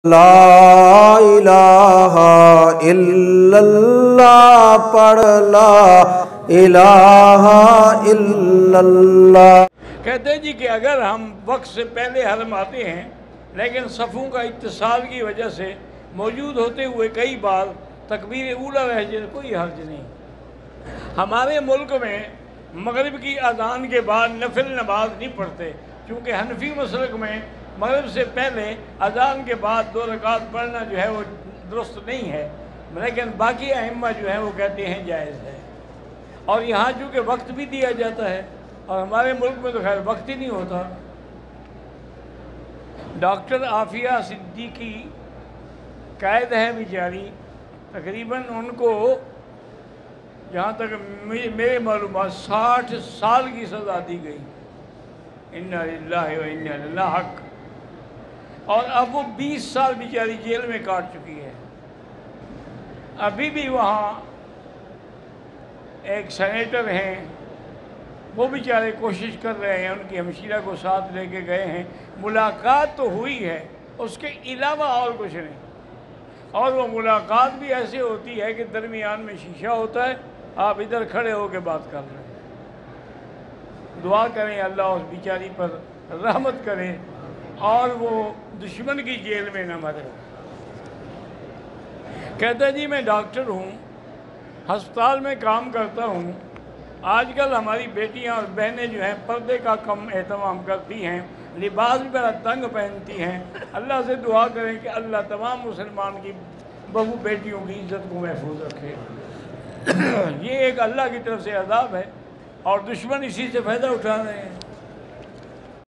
لا الہ الا اللہ پڑھ لا الہ الا اللہ۔ کہتے ہیں جی کہ اگر ہم وقت سے پہلے حرم آتے ہیں لیکن صفوں کا اتصال کی وجہ سے موجود ہوتے ہوئے کئی بار تکبیر اولیٰ رہ جائے کوئی حرج نہیں۔ ہمارے ملک میں مغرب کی اذان کے بعد نفل نماز نہیں پڑھتے، کیونکہ حنفی مسلک میں مغرب سے پہلے اذان کے بعد 2 رکعت پڑھنا جو ہے وہ درست نہیں ہے، لیکن باقی ائمہ جو ہیں وہ کہتے ہیں جائز ہے۔ اور یہاں چونکہ وقت بھی دیا جاتا ہے اور ہمارے ملک میں تو خیر وقت ہی نہیں ہوتا۔ ڈاکٹر عافیہ صدیقی قید ہے بیچاری، تقریباً ان کو جہاں تک میرے معلومات 60 سال کی سزا دی گئی، انا للہ و انا الیہ حق، اور اب وہ 20 سال بیچاری جیل میں کاٹ چکی ہے۔ ابھی بھی وہاں ایک سینیٹر ہیں، وہ بیچارے کوشش کر رہے ہیں، ان کی ہمشیرہ کو ساتھ لے کے گئے ہیں، ملاقات تو ہوئی ہے، اس کے علاوہ اور کچھ نہیں۔ اور وہ ملاقات بھی ایسے ہوتی ہے کہ درمیان میں شیشہ ہوتا ہے، آپ ادھر کھڑے ہو کے بات کر رہے ہیں۔ دعا کریں اللہ اس بیچاری پر رحمت کرے اور وہ دشمن کی جیل میں نہ مرے۔ کہتا جی میں ڈاکٹر ہوں، ہسپتال میں کام کرتا ہوں۔ آج کل ہماری بیٹیاں اور بہنیں جو ہیں پردے کا کم اہتمام کرتی ہیں، لباس بھی بڑا تنگ پہنتی ہیں۔ اللہ سے دعا کریں کہ اللہ تمام مسلمان کی بہو بیٹیوں کی عزت کو محفوظ رکھے۔ یہ ایک اللہ کی طرف سے عذاب ہے اور دشمن اسی سے فائدہ اٹھا رہے ہیں۔